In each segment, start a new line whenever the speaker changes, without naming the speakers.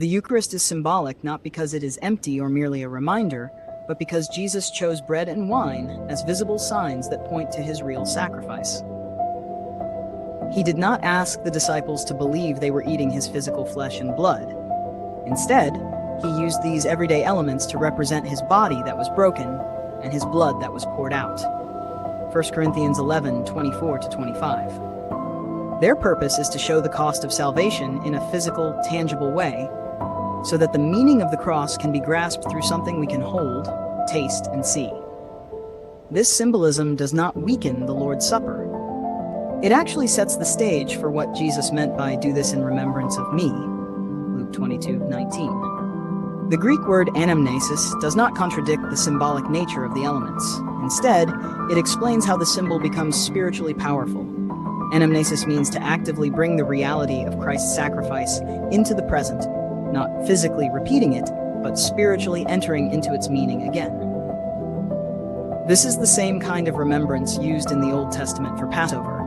The Eucharist is symbolic not because it is empty or merely a reminder, but because Jesus chose bread and wine as visible signs that point to his real sacrifice. He did not ask the disciples to believe they were eating his physical flesh and blood. Instead, he used these everyday elements to represent his body that was broken and his blood that was poured out. 1 Corinthians 11:24-25. Their purpose is to show the cost of salvation in a physical, tangible way, so that the meaning of the cross can be grasped through something we can hold, taste, and see. This symbolism does not weaken the Lord's Supper. It actually sets the stage for what Jesus meant by "do this in remembrance of me," Luke 22:19. The Greek word anamnēsis does not contradict the symbolic nature of the elements. Instead, it explains how the symbol becomes spiritually powerful. Anamnēsis means to actively bring the reality of Christ's sacrifice into the present, not physically repeating it, but spiritually entering into its meaning again. This is the same kind of remembrance used in the Old Testament for Passover,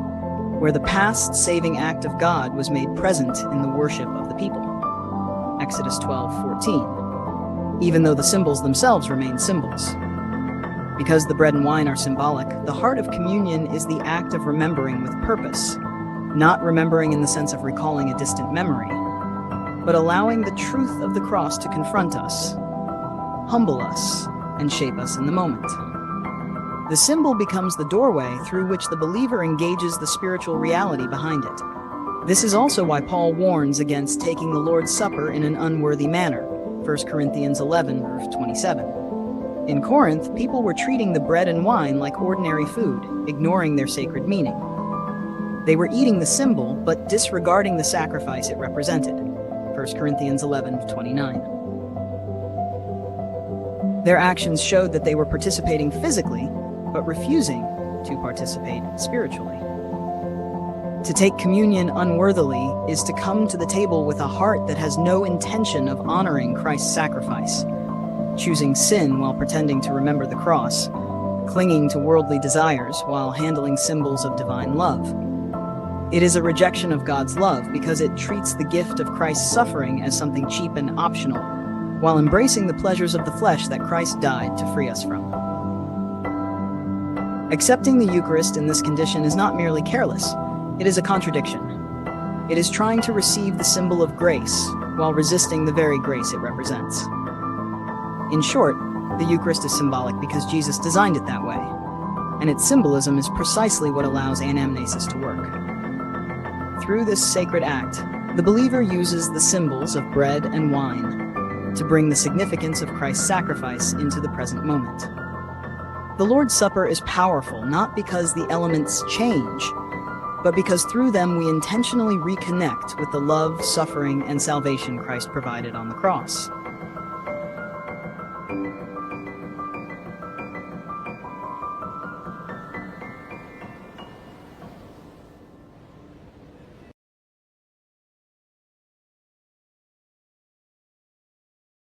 where the past saving act of God was made present in the worship of the people. Exodus 12:14. Even though the symbols themselves remain symbols. Because the bread and wine are symbolic, the heart of communion is the act of remembering with purpose, not remembering in the sense of recalling a distant memory, but allowing the truth of the cross to confront us, humble us, and shape us in the moment. The symbol becomes the doorway through which the believer engages the spiritual reality behind it. This is also why Paul warns against taking the Lord's Supper in an unworthy manner, 1 Corinthians 11:27. In Corinth, people were treating the bread and wine like ordinary food, ignoring their sacred meaning. They were eating the symbol, but disregarding the sacrifice it represented, 1 Corinthians 11:29. Their actions showed that they were participating physically, but refusing to participate spiritually. To take communion unworthily is to come to the table with a heart that has no intention of honoring Christ's sacrifice, choosing sin while pretending to remember the cross, clinging to worldly desires while handling symbols of divine love. It is a rejection of God's love because it treats the gift of Christ's suffering as something cheap and optional, while embracing the pleasures of the flesh that Christ died to free us from. Accepting the Eucharist in this condition is not merely careless, it is a contradiction. It is trying to receive the symbol of grace while resisting the very grace it represents. In short, the Eucharist is symbolic because Jesus designed it that way, and its symbolism is precisely what allows anamnēsis to work. Through this sacred act, the believer uses the symbols of bread and wine to bring the significance of Christ's sacrifice into the present moment. The Lord's Supper is powerful not because the elements change, but because through them we intentionally reconnect with the love, suffering, and salvation Christ provided on the cross.